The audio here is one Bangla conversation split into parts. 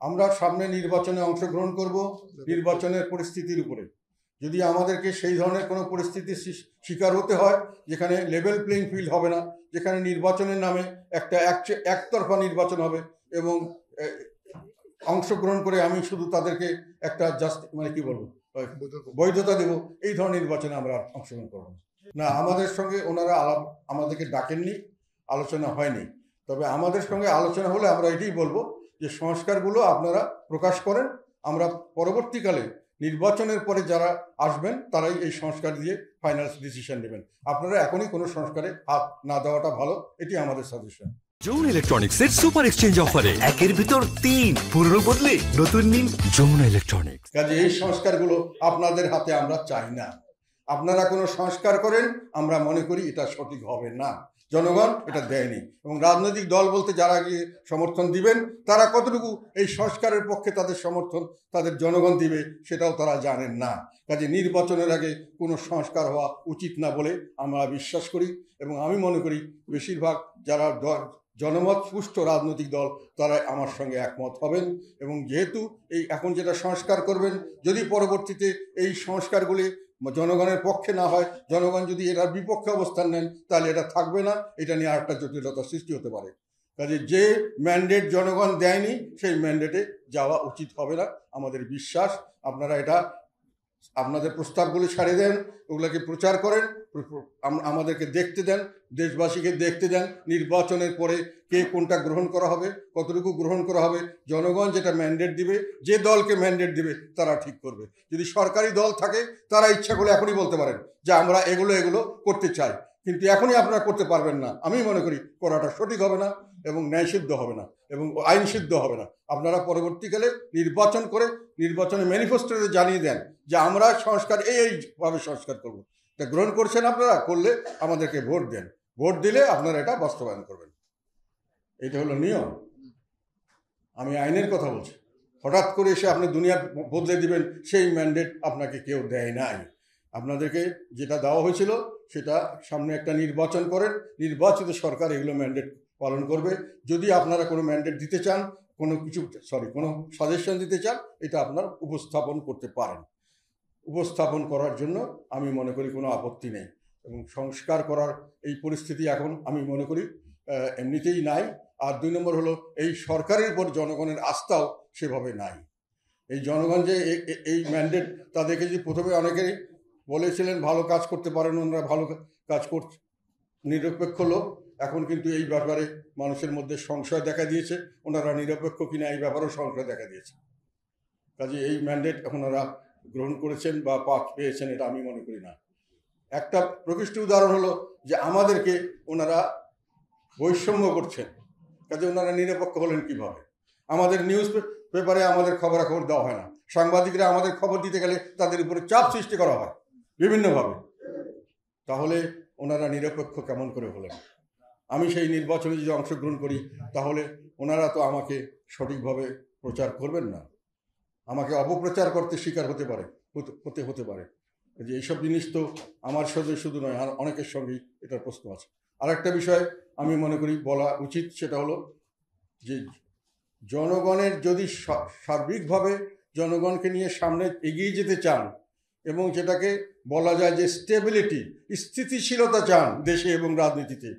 আমরা সামনে নির্বাচনে অংশগ্রহণ করব। নির্বাচনের পরিস্থিতির উপরে যদি আমাদেরকে সেই ধরনের কোনো পরিস্থিতির শিকার হতে হয় যেখানে লেভেল প্লেইং ফিল্ড হবে না, যেখানে নির্বাচনের নামে একটা একতরফা নির্বাচন হবে এবং অংশগ্রহণ করে আমি শুধু তাদেরকে একটা জাস্ট কি বলবো বৈধতা দেব, এই ধরনের নির্বাচনে আমরা অংশগ্রহণ করব না। আমাদের সঙ্গে ওনারা আমাদেরকে ডাকেননি, আলোচনা হয়নি। তবে আমাদের সঙ্গে আলোচনা হলে আমরা এটাই বলবো যে সংস্কারগুলো আপনারা প্রকাশ করেন। আমরা পরবর্তীকালে নির্বাচনের পরে যারা আসবেন তারাই এই সংস্কার দিয়ে ফাইনাল ডিসিশন নেবেন। আপনারা এখনই কোনো সংস্কারে হাত না দেওয়াটা ভালো, এটি আমাদের সাজেশন। যমুনা ইলেকট্রনিক্সের সুপার এক্সচেঞ্জ অফারে একের ভিতর 3 পুরনো বদলে নতুন নিন যমুনা ইলেকট্রনিক্স। কাজে এই সংস্কারগুলো আপনাদের হাতে আমরা চাই না। আপনারা কোনো সংস্কার করেন, আমরা মনে করি এটা সঠিক হবে না। জনগণ এটা দেয়নি এবং রাজনৈতিক দল বলতে যারা গিয়ে সমর্থন দিবেন তারা কতটুকু এই সংস্কারের পক্ষে তাদের সমর্থন তাদের জনগণ দিবে সেটাও তারা জানেন না। কাজে নির্বাচনের আগে কোনো সংস্কার হওয়া উচিত না বলে আমরা বিশ্বাস করি এবং আমি মনে করি বেশিরভাগ যারা জনমত পুষ্ট রাজনৈতিক দল তারা আমার সঙ্গে একমত হবেন। এবং যেহেতু এই এখন যেটা সংস্কার করবেন, যদি পরবর্তীতে এই সংস্কারগুলি জনগণের পক্ষে না হয়, জনগণ যদি এটার বিপক্ষে অবস্থান নেন তাহলে এটা থাকবে না, এটা নিয়ে আরেকটা জটিলতা সৃষ্টি হতে পারে। কাজে যে ম্যান্ডেট জনগণ দেয়নি সেই ম্যান্ডেটে যাওয়া উচিত হবে না আমাদের বিশ্বাস। আপনারা এটা আপনাদের প্রস্তাবগুলি ছাড়িয়ে দেন, ওগুলোকে প্রচার করেন, আমাদেরকে দেখতে দেন, দেশবাসীকে দেখতে দেন নির্বাচনের পরে কে কোনটা গ্রহণ করা হবে, কতটুকু গ্রহণ করা হবে। জনগণ যেটা ম্যান্ডেট দিবে, যে দলকে ম্যান্ডেট দিবে তারা ঠিক করবে। যদি সরকারি দল থাকে তারা ইচ্ছা করে এখনই বলতে পারেন যে আমরা এগুলো করতে চাই, কিন্তু এখনই আপনারা করতে পারবেন না। আমি মনে করি করাটা সঠিক হবে না এবং ন্যায়সিদ্ধ হবে না এবং আইনসিদ্ধ হবে না। আপনারা পরবর্তীকালে নির্বাচন করে নির্বাচনের ম্যানিফেস্টোতে জানিয়ে দেন যে আমরা সংস্কার এইভাবে সংস্কার করব। এটা গ্রহণ করছেন আপনারা, করলে আমাদেরকে ভোট দেন, ভোট দিলে আপনারা এটা বাস্তবায়ন করবেন। এটা হলো নিয়ম। আমি আইনের কথা বলছি। হঠাৎ করে এসে আপনি দুনিয়া বদলে দিবেন সেই ম্যান্ডেট আপনাকে কেউ দেয় নাই। আপনাদেরকে যেটা দেওয়া হয়েছিল সেটা সামনে একটা নির্বাচন করেন, নির্বাচিত সরকার এগুলো ম্যান্ডেট পালন করবে। যদি আপনারা কোনো ম্যান্ডেট দিতে চান, কোনো সাজেশন দিতে চান, এটা আপনারা উপস্থাপন করতে পারেন। উপস্থাপন করার জন্য আমি মনে করি কোনো আপত্তি নেই এবং সংস্কার করার এই পরিস্থিতি এখন আমি মনে করি এমনিতেই নাই। আর 2 নম্বর হলো এই সরকারের উপর জনগণের আস্থাও সেভাবে নাই। এই জনগণ যে এই ম্যান্ডেট তাদেরকে যে প্রথমে অনেকেই বলেছিলেন ভালো কাজ করতে পারেন, ওনারা ভালো কাজ করছে, নিরপেক্ষ লোক। এখন কিন্তু এই ব্যাপারে মানুষের মধ্যে সংশয় দেখা দিয়েছে, ওনারা নিরপেক্ষ কিনা এই ব্যাপারেও সংশয় দেখা দিয়েছে। কাজে এই ম্যান্ডেট এখন ওরা গ্রহণ করেছেন বা পেয়েছেন এটা আমি মনে করি না। একটা প্রকৃষ্ট উদাহরণ হলো যে আমাদেরকে ওনারা বৈষম্য করছেন। কাজে ওনারা নিরপেক্ষ হলেন কিভাবে? আমাদের নিউজ পেপারে আমাদের খবরাখবর দেওয়া হয় না, সাংবাদিকরা আমাদের খবর দিতে গেলে তাদের উপরে চাপ সৃষ্টি করা হয় বিভিন্নভাবে। তাহলে ওনারা নিরপেক্ষ কেমন করে হলেন? আমি সেই নির্বাচনে যদি অংশগ্রহণ করি তাহলে ওনারা তো আমাকে সঠিকভাবে প্রচার করবেন না, আমাকে অপপ্রচার করতে শিকার হতে পারে। যে এইসব জিনিস তো আমার সঙ্গে শুধু নয়, আর অনেকের সঙ্গেই এটার প্রশ্ন আছে। আরেকটা বিষয় আমি মনে করি বলা উচিত, সেটা হলো যে জনগণের যদি সার্বিকভাবে জনগণকে নিয়ে সামনে এগিয়ে যেতে চান এবং যেটাকে বলা যায় যে স্টেবিলিটি, স্থিতিশীলতা চান দেশে এবং রাজনীতিতে,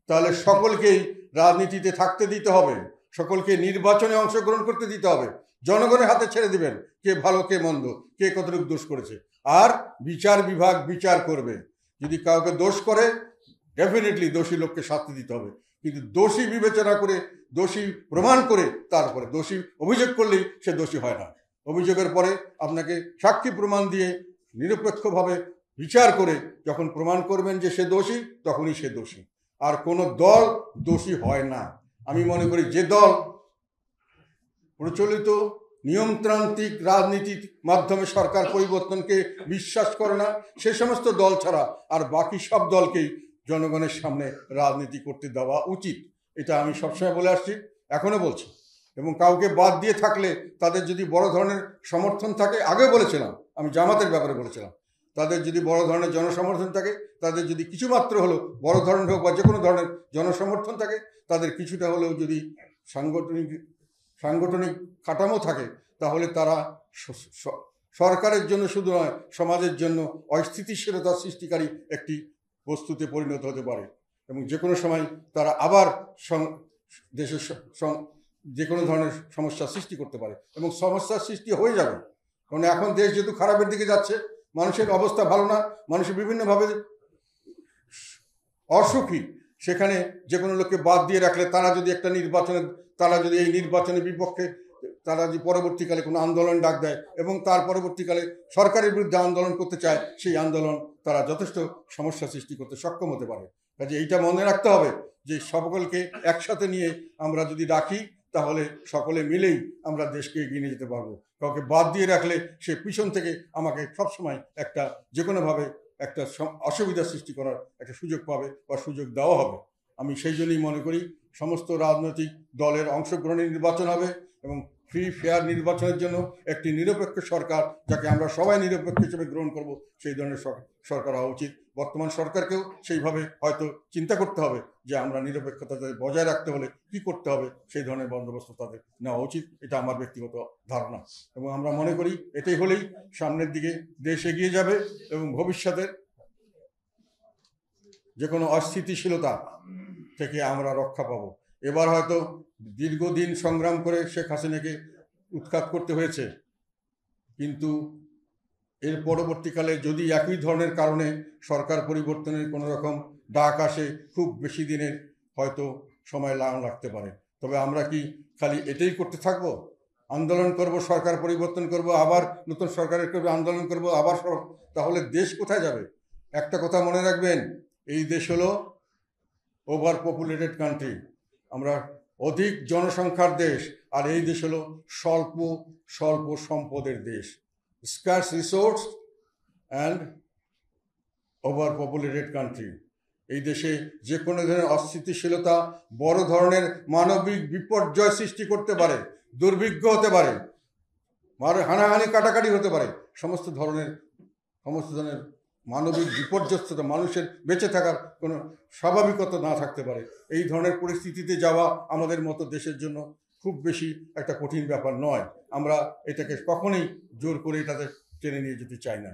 তাহলে সকলকেই রাজনীতিতে থাকতে দিতে হবে, সকলকে নির্বাচনে অংশগ্রহণ করতে দিতে হবে। জনগণের হাতে ছেড়ে দিবেন কে ভালো কে মন্দ, কে কতটুকু দোষ করেছে। আর বিচার বিভাগ বিচার করবে। যদি কাউকে দোষ করে ডেফিনেটলি দোষী লোককে শাস্তি দিতে হবে, কিন্তু দোষী বিবেচনা করে দোষী প্রমাণ করে তারপরে দোষী অভিযোগ করলেই সে দোষী হয় না। অভিযোগের পরে আপনাকে সাক্ষী প্রমাণ দিয়ে নিরপেক্ষভাবে বিচার করে যখন প্রমাণ করবেন যে সে দোষী, তখনই সে দোষী। আর কোনো দল দোষী হয় না। আমি মনে করি যে দল প্রচলিত নিয়মতান্ত্রিক রাজনীতির মাধ্যমে সরকার পরিবর্তনকে বিশ্বাস করে না, সে সমস্ত দল ছাড়া আর বাকি সব দলকেই জনগণের সামনে রাজনীতি করতে দেওয়া উচিত। এটা আমি সবসময় বলে আসছি, এখনও বলছি। এবং কাউকে বাদ দিয়ে থাকলে তাদের যদি বড় ধরনের সমর্থন থাকে, আগেও বলেছিলাম, আমি জামাতের ব্যাপারে বলেছিলাম, তাদের যদি বড় ধরনের জনসমর্থন থাকে, তাদের যদি কিছুমাত্র হলেও বড় ধরনের হোক বা যে কোনো ধরনের জনসমর্থন থাকে, তাদের কিছুটা হলেও যদি সাংগঠনিক সাংগঠনিক কাঠামো থাকে, তাহলে তারা সরকারের জন্য শুধু নয়, সমাজের জন্য অস্থিতিশীলতা সৃষ্টিকারী একটি বস্তুতে পরিণত হতে পারে এবং যে কোনো সময় তারা আবার দেশের যে কোনো ধরনের সমস্যার সৃষ্টি করতে পারে এবং সমস্যার সৃষ্টি হয়ে যাবে। কারণ এখন দেশ যেহেতু খারাপের দিকে যাচ্ছে, মানুষের অবস্থা ভালো না, মানুষের বিভিন্নভাবে অসুখী, সেখানে যে কোনো লোককে বাদ দিয়ে রাখলে তারা যদি এই নির্বাচনের বিপক্ষে তারা যদি পরবর্তীকালে কোনো আন্দোলন ডাক দেয় এবং তার পরবর্তীকালে সরকারের বিরুদ্ধে আন্দোলন করতে চায়, সেই আন্দোলন তারা যথেষ্ট সমস্যা সৃষ্টি করতে সক্ষম হতে পারে। কাজে এইটা মনে রাখতে হবে যে সকলকে একসাথে নিয়ে আমরা যদি রাখি, তাহলে সকলে মিলেই আমরা দেশকে এগিয়ে নিয়ে যেতে পারবো। কাউকে বাদ দিয়ে রাখলে সে পিছন থেকে আমাকে সবসময় যে কোনোভাবে একটা অসুবিধা সৃষ্টি করার একটা সুযোগ পাবে বা সুযোগ দেওয়া হবে। আমি সেই জন্যই মনে করি সমস্ত রাজনৈতিক দলের অংশগ্রহণে নির্বাচন হবে এবং ফ্রি ফেয়ার নির্বাচনের জন্য একটি নিরপেক্ষ সরকার, যাকে আমরা সবাই নিরপেক্ষ হিসেবে গ্রহণ করব, সেই ধরনের সরকার হওয়া উচিত। বর্তমান সরকারকেও সেইভাবে হয়তো চিন্তা করতে হবে যে আমরা নিরপেক্ষতা বজায় রাখতে হলে কি করতে হবে, সেই ধরনের বন্দোবস্ত তাদের নেওয়া উচিত। এটা আমার ব্যক্তিগত ধারণা এবং আমরা মনে করি এটাই হলেই সামনের দিকে দেশ এগিয়ে যাবে এবং ভবিষ্যতের যে কোনো অস্থিতিশীলতা থেকে আমরা রক্ষা পাবো। এবার হয়তো দীর্ঘদিন সংগ্রাম করে শেখ হাসিনাকে উৎখাত করতে হয়েছে, কিন্তু এর পরবর্তীকালে যদি একই ধরনের কারণে সরকার পরিবর্তনের কোনো রকম ডাক আসে, খুব বেশি দিনের হয়তো সময় লাগতে পারে। তবে আমরা কি খালি এটাই করতে থাকবো? আন্দোলন করব, সরকার পরিবর্তন করব, আবার নতুন সরকারের করবে, আন্দোলন করব, আবার তাহলে দেশ কোথায় যাবে? একটা কথা মনে রাখবেন, এই দেশ হলো ওভার পপুলেটেড কান্ট্রি, আমরা অধিক জনসংখ্যার দেশ, আর এই দেশ হলো স্বল্প সম্পদের দেশ, স্কার্স resource and over populated country. এই দেশে যে কোনো ধরনের অস্থিতিশীলতা বড় ধরনের মানবিক বিপর্যয় সৃষ্টি করতে পারে, দুর্ভিক্ষ হতে পারে, হানাহানি কাটাকাটি হতে পারে, সমস্ত ধরনের মানবিক বিপর্যস্ততা, মানুষের বেঁচে থাকার কোনো স্বাভাবিকতা না থাকতে পারে। এই ধরনের পরিস্থিতিতে যাওয়া আমাদের মতো দেশের জন্য খুব বেশি একটা কঠিন ব্যাপার নয়। আমরা এটাকে কখনোই জোর করে এটাতে টেনে নিয়ে যেতে চাই না।